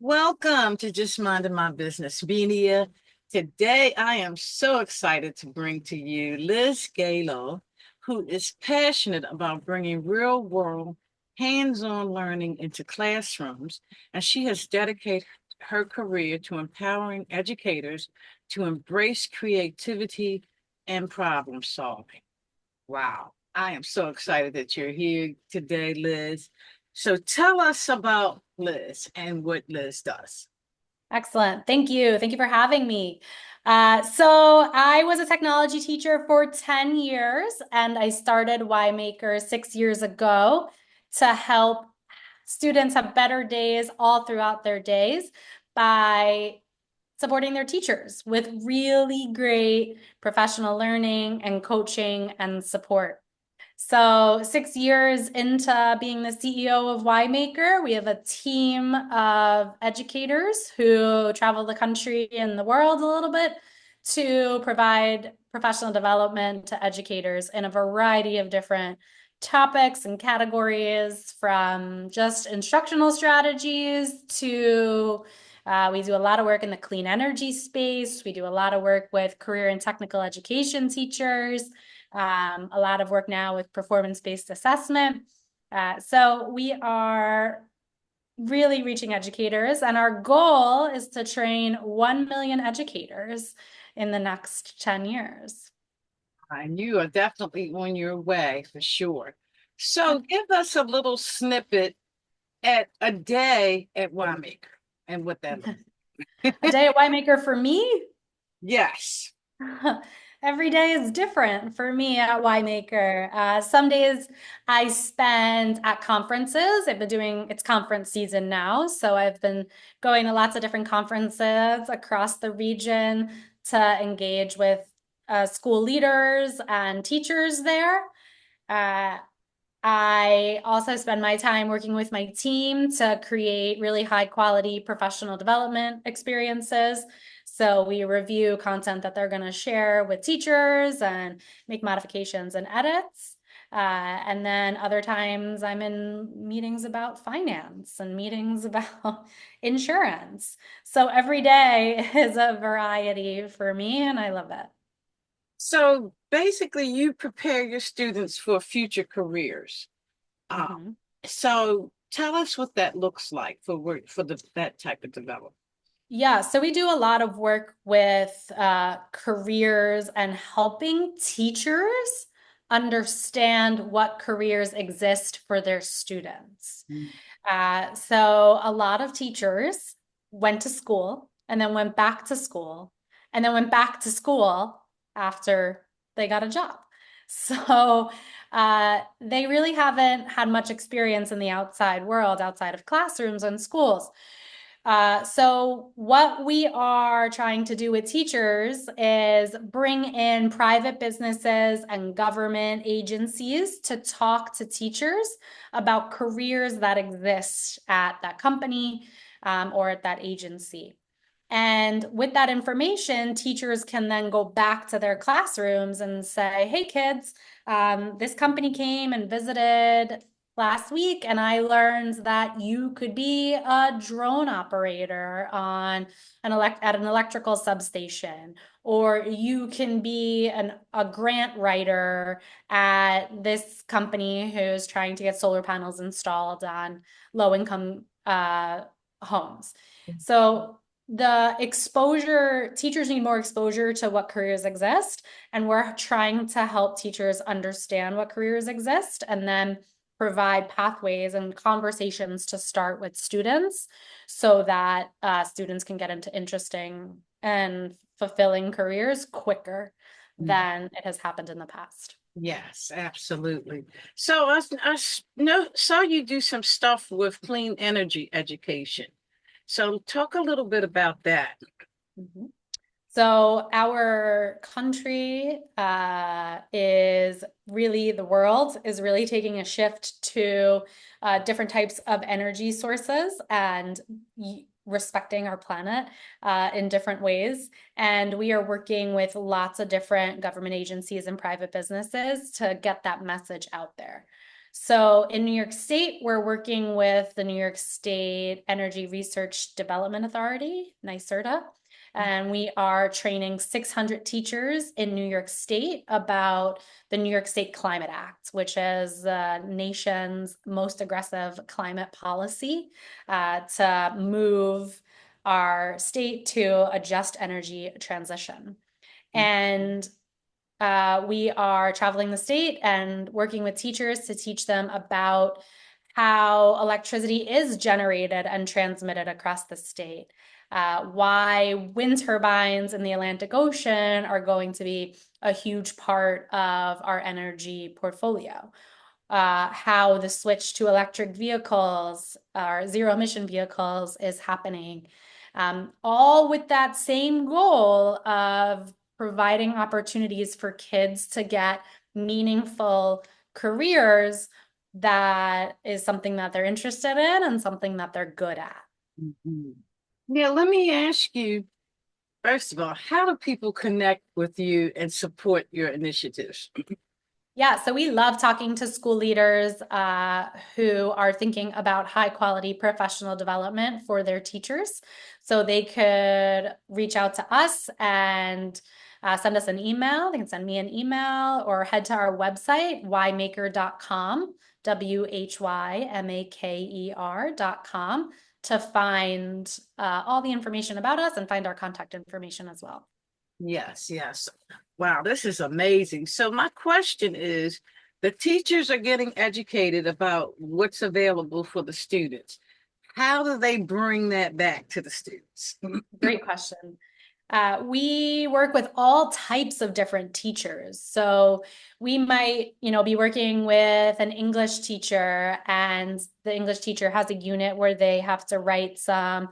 Welcome to Just Minding My Business Media. Today, I am so excited to bring to you Liz Gallo, who is passionate about bringing real world, hands on learning into classrooms. And she has dedicated her career to empowering educators to embrace creativity and problem solving. Wow. I am so excited that you're here today, Liz. So tell us about Liz and what Liz does. Excellent. Thank you. Thank you for having me. So I was a technology teacher for 10 years, and I started WhyMaker 6 years ago to help students have better days all throughout their days by supporting their teachers with really great professional learning and coaching and support. So 6 years into being the CEO of WhyMaker, we have a team of educators who travel the country and the world a little bit to provide professional development to educators in a variety of different topics and categories, from just instructional strategies to we do a lot of work in the clean energy space. We do a lot of work with career and technical education teachers. A lot of work now with performance-based assessment. So we are really reaching educators, and our goal is to train 1 million educators in the next 10 years. And you are definitely on your way for sure. So give us a little snippet at a day at WhyMaker and what that looks A like. day at WhyMaker for me? Yes. Every day is different for me at WhyMaker. Some days I spend at conferences. I've been doing, it's conference season now, so I've been going to lots of different conferences across the region to engage with school leaders and teachers there. Uh, I also spend my time working with my team to create really high quality professional development experiences. So we review content that they're going to share with teachers and make modifications and edits. And then other times I'm in meetings about finance and meetings about insurance. So every day is a variety for me, and I love it. So basically, you prepare your students for future careers. Um, Mhm. so tell us what that looks like for work for that type of development. Yeah, so we do a lot of work with careers and helping teachers understand what careers exist for their students. So a lot of teachers went to school and then went back to school and then went back to school after they got a job. So they really haven't had much experience in the outside world, outside of classrooms and schools. So what we are trying to do with teachers is bring in private businesses and government agencies to talk to teachers about careers that exist at that company or at that agency. And with that information, teachers can then go back to their classrooms and say, hey, kids, this company came and visited last week, and I learned that you could be a drone operator on at an electrical substation, or you can be a grant writer at this company who's trying to get solar panels installed on low-income homes. So the exposure, teachers need more exposure to what careers exist, and we're trying to help teachers understand what careers exist and then provide pathways and conversations to start with students so that students can get into interesting and fulfilling careers quicker than it has happened in the past. Yes, absolutely. So know, saw you do some stuff with clean energy education. So talk a little bit about that. Mhm. So our country is really, the world is really taking a shift to different types of energy sources and respecting our planet in different ways. And we are working with lots of different government agencies and private businesses to get that message out there. So in New York State, we're working with the New York State Energy Research Development Authority, NYSERDA, and we are training 600 teachers in New York State about the New York State Climate Act, which is the nation's most aggressive climate policy to move our state to a just energy transition. And we are traveling the state and working with teachers to teach them about how electricity is generated and transmitted across the state, why wind turbines in the Atlantic Ocean are going to be a huge part of our energy portfolio, how the switch to electric vehicles or zero emission vehicles is happening, all with that same goal of providing opportunities for kids to get meaningful careers that is something that they're interested in and something that they're good at. Mhm. Now, let me ask you, first of all, how do people connect with you and support your initiatives? Yeah, so we love talking to school leaders who are thinking about high quality professional development for their teachers. So they could reach out to us and send us an email. They can send me an email or head to our website, whymaker.com, WHYMAKER.com, to find all the information about us and find our contact information as well. Yes, yes. Wow, this is amazing. So my question is, the teachers are getting educated about what's available for the students. How do they bring that back to the students? Great question. We work with all types of different teachers. So we might, be working with an English teacher, and the English teacher has a unit where they have to write some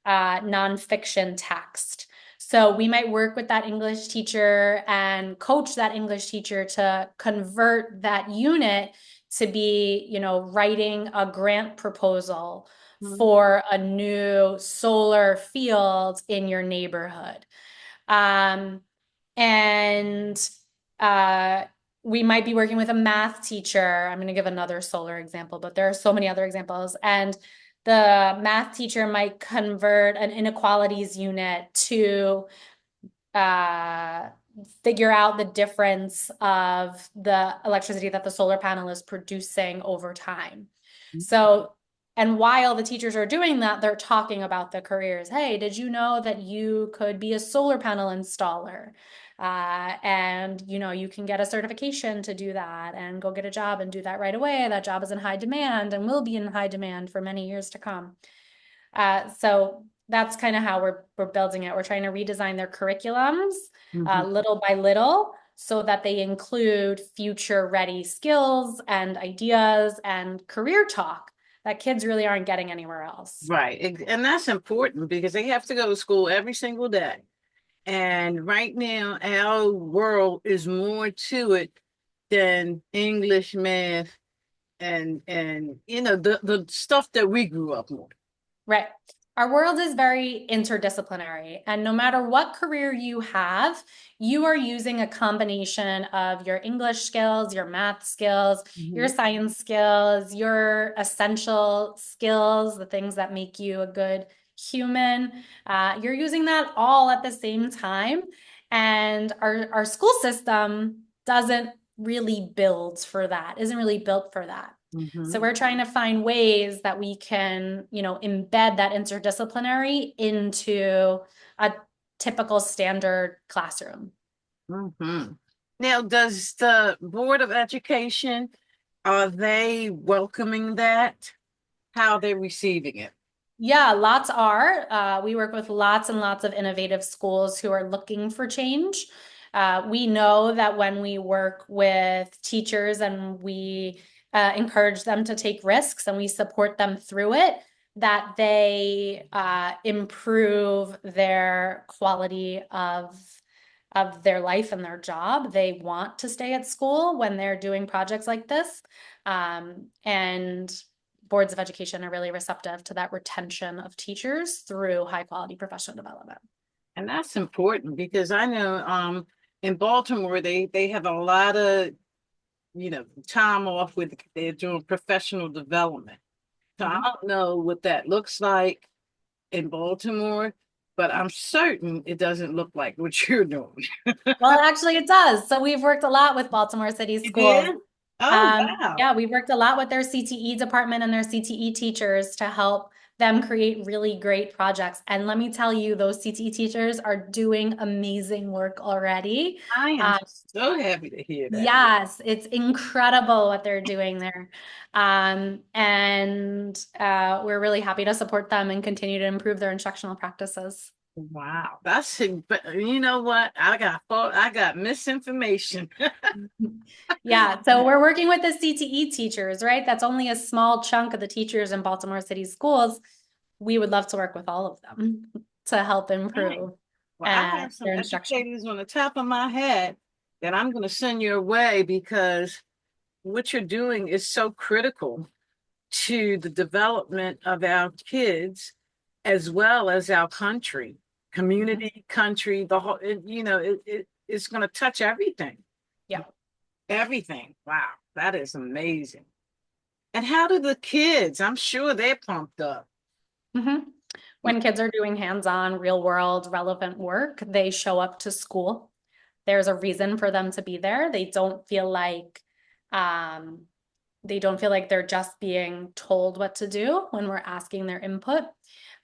nonfiction text. So we might work with that English teacher and coach that English teacher to convert that unit to be, writing a grant proposal for a new solar field in your neighborhood. And we might be working with a math teacher. I'm going to give another solar example, but there are so many other examples. And the math teacher might convert an inequalities unit to figure out the difference of the electricity that the solar panel is producing over time. So, and while the teachers are doing that, they're talking about the careers. Hey, did you know that you could be a solar panel installer? And you can get a certification to do that and go get a job and do that right away. That job is in high demand and will be in high demand for many years to come. So that's kind of how we're building it. We're trying to redesign their curriculums little by little so that they include future ready skills and ideas and career talk that kids really aren't getting anywhere else. Right. And that's important because they have to go to school every single day. And right now, our world is more to it than English, math, and the stuff that we grew up with. Right. Our world is very interdisciplinary, and no matter what career you have, you are using a combination of your English skills, your math skills, your science skills, your essential skills, the things that make you a good human. You're using that all at the same time. And our school system doesn't really build for that, isn't really built for that. So we're trying to find ways that we can, embed that interdisciplinary into a typical standard classroom. Now, does the Board of Education, are they welcoming that? How are they receiving it? Yeah, lots are. We work with lots and lots of innovative schools who are looking for change. We know that when we work with teachers and we encourage them to take risks and we support them through it, that they improve their quality of their life and their job. They want to stay at school when they're doing projects like this. And boards of education are really receptive to that retention of teachers through high quality professional development. And that's important because I know in Baltimore they have a lot of time off with they're doing professional development. So I Mhm. don't know what that looks like in Baltimore, but I'm certain it doesn't look like what you're doing. Well, actually, it does. So we've worked a lot with Baltimore City You Schools. did? Oh, wow. Yeah, we've worked a lot with their CTE department and their CTE teachers to help them create really great projects. And let me tell you, those CTE teachers are doing amazing work already. I am Uh, so happy to hear that. yes, it's incredible what they're doing there. And we're really happy to support them and continue to improve their instructional practices. Wow. But you know what? I got misinformation. Yeah, so we're working with the CTE teachers, right? That's only a small chunk of the teachers in Baltimore City schools. We would love to work with all of them to help Right. improve Well, I have some their instruction. educators on the top of my head that I'm going to send your way because what you're doing is so critical to the development of our kids as well as our country, Mhm. community, country, the whole, it's going to touch everything. Yeah. Everything. Wow. That is amazing. And how do the kids? I'm sure they're pumped up. Mhm. When kids are doing hands-on, real-world, relevant work, they show up to school. There's a reason for them to be there. Um, they don't feel like they're just being told what to do when we're asking their input.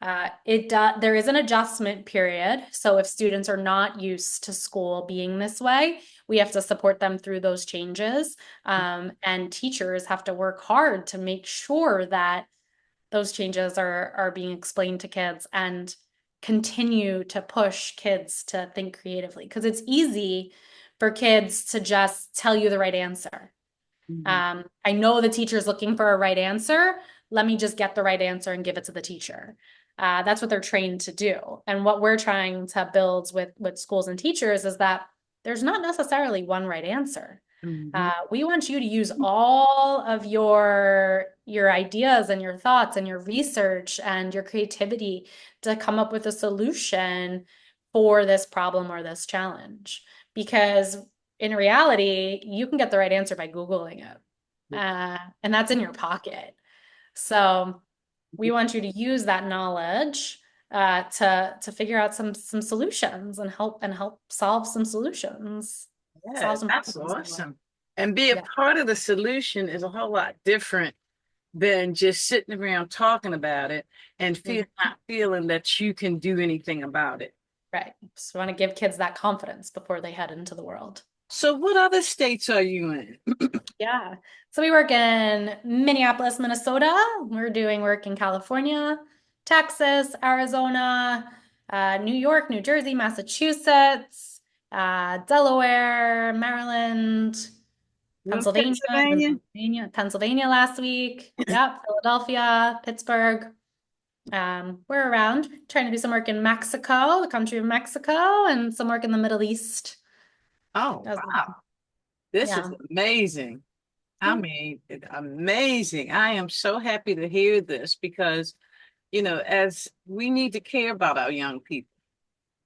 There is an adjustment period. So if students are not used to school being this way, we have to support them through those changes. And teachers have to work hard to make sure that those changes are being explained to kids and continue to push kids to think creatively. Because it's easy for kids to just tell you the right answer. Mhm. I know the teacher's looking for a right answer. Let me just get the right answer and give it to the teacher. That's what they're trained to do. And what we're trying to build with schools and teachers is that there's not necessarily one right answer. Mhm. We want you to use all of your ideas and your thoughts and your research and your creativity to come up with a solution for this problem or this challenge. Because in reality, you can get the right answer by Googling it. And that's in your pocket. So we want you to use that knowledge to figure out some solutions and help solve some solutions, Yeah, solve some that's problems in the world. awesome. And be a Yeah. part of the solution is a whole lot different than just sitting around talking about it and Mhm. not feeling that you can do anything about it. Right. Just want to give kids that confidence before they head into the world. So, what other states are you in? Yeah. So we work in Minneapolis, Minnesota. We're doing work in California, Texas, Arizona, New York, New Jersey, Massachusetts, Delaware, Maryland, You in Pennsylvania, Pennsylvania? Pennsylvania last week. Yep, Philadelphia, Pittsburgh. We're around trying to do some work in Mexico, the country of Mexico, and some work in the Middle East Oh, as wow. well. This is Yeah. amazing. I Yeah. mean, amazing. I am so happy to hear this because, as we need to care about our young people,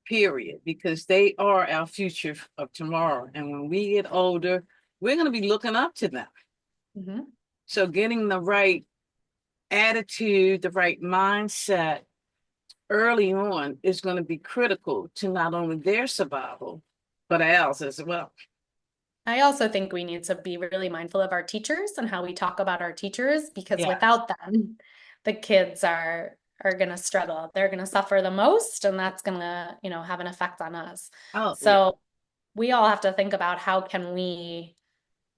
period, because they are our future of tomorrow. And when we get older, we're going to be looking up to them. Mhm. So getting the right attitude, the right mindset early on is going to be critical to not only their survival, but ours as well. I also think we need to be really mindful of our teachers and how we talk about our teachers because Yeah. without them, the kids are going to struggle. They're going to suffer the most, and that's going to, have an effect on us. Oh, yeah. So we all have to think about how can we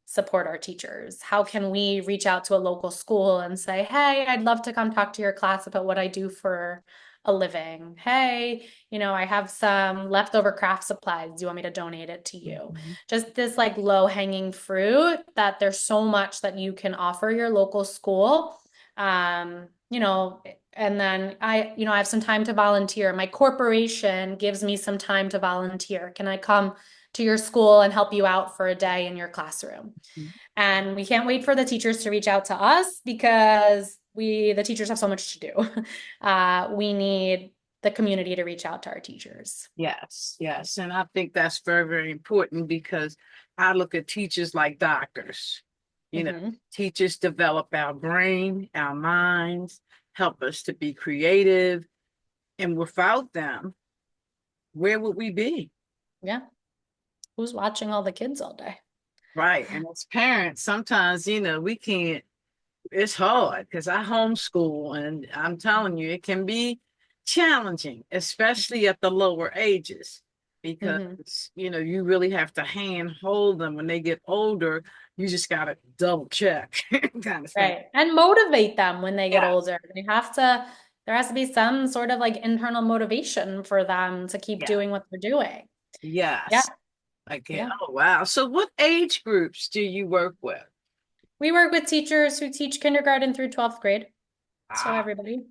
support our teachers? How can we reach out to a local school and say, hey, I'd love to come talk to your class about what I do for a living. Hey, I have some leftover craft supplies. Do you want me to donate it to you? Mhm. Just this like low hanging fruit that there's so much that you can offer your local school. And then I have some time to volunteer. My corporation gives me some time to volunteer. Can I come to your school and help you out for a day in your classroom? And we can't wait for the teachers to reach out to us because the teachers have so much to do. We need the community to reach out to our teachers. Yes, yes. And I think that's very, very important because I look at teachers like doctors. You know, Mhm. teachers develop our brain, our minds, help us to be creative. And without them, where would we be? Yeah. Who's watching all the kids all day? Right. And as parents, sometimes, we can't, it's hard because I homeschool and I'm telling you, it can be challenging, especially at the lower ages, Mhm. because, you really have to hand hold them when they get older. You just got to double check kind of thing. Right. And motivate them when they get Yeah. older. There has to be some sort of like internal motivation for them to keep Yeah. doing what they're doing. Yeah. Yes. Okay. Yeah. Oh, wow. So what age groups do you work with? We work with teachers who teach kindergarten through 12th grade. So Ah, everybody.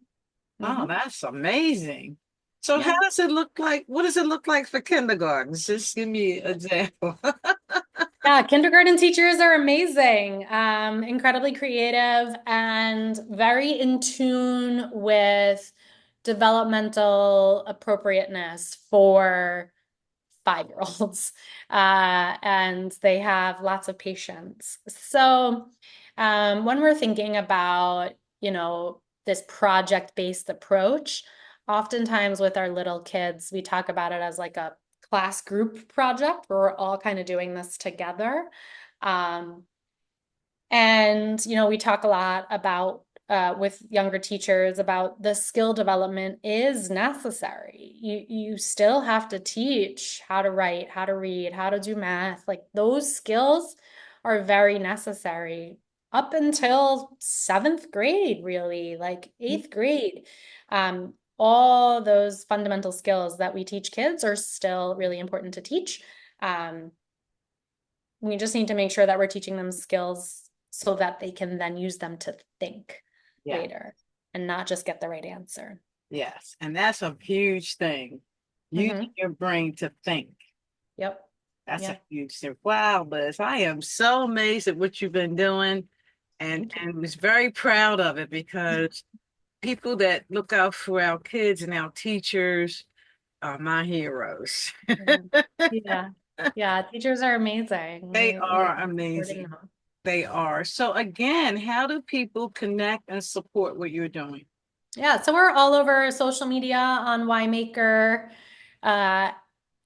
oh, Hmm. that's amazing. So Yeah. how does it look like? What does it look like for kindergartens? Just give me an example. Yeah, kindergarten teachers are amazing, incredibly creative and very in tune with developmental appropriateness for 5-year-olds. And they have lots of patience. So when we're thinking about, this project-based approach, oftentimes with our little kids, we talk about it as like a class group project where we're all kind of doing this together. Um, and, we talk a lot about with younger teachers about the skill development is necessary. You still have to teach how to write, how to read, how to do math. Like those skills are very necessary up until 7th grade, really, like 8th grade. All those fundamental skills that we teach kids are still really important to teach. Um, we just need to make sure that we're teaching them skills so that they can then use them to think Yeah. later and not just get the right answer. Yes. And that's a huge thing. Using Hmm. your brain to think. Yep. That's a Yeah. huge thing. Wow, Liz, I am so amazed at what you've been doing and Thank you. and was very proud of it because people that look out for our kids and our teachers are my heroes. Mhm. Yeah. Yeah. Teachers are amazing. They We are love supporting amazing. them. They are. So again, how do people connect and support what you're doing? Yeah, so we're all over social media on WhyMaker, uh,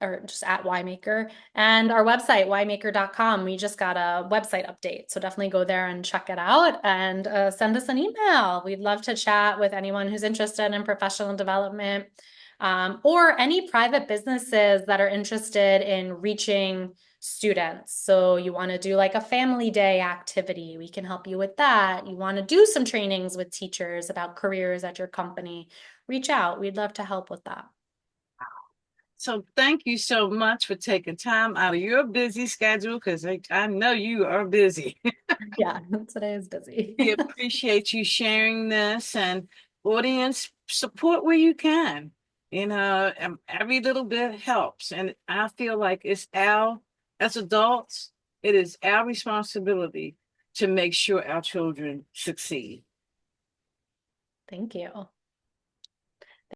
or just at WhyMaker, and our website, whymaker.com. We just got a website update, so definitely go there and check it out and send us an email. We'd love to chat with anyone who's interested in professional development, or any private businesses that are interested in reaching students. So you want to do like a family day activity, we can help you with that. You want to do some trainings with teachers about careers at your company, reach out. We'd love to help with that. So thank you so much for taking time out of your busy schedule because I know you are busy. Yeah, today is busy. We appreciate you sharing this and audience support where you can. Every little bit helps. And I feel like as adults, it is our responsibility to make sure our children succeed. Thank you.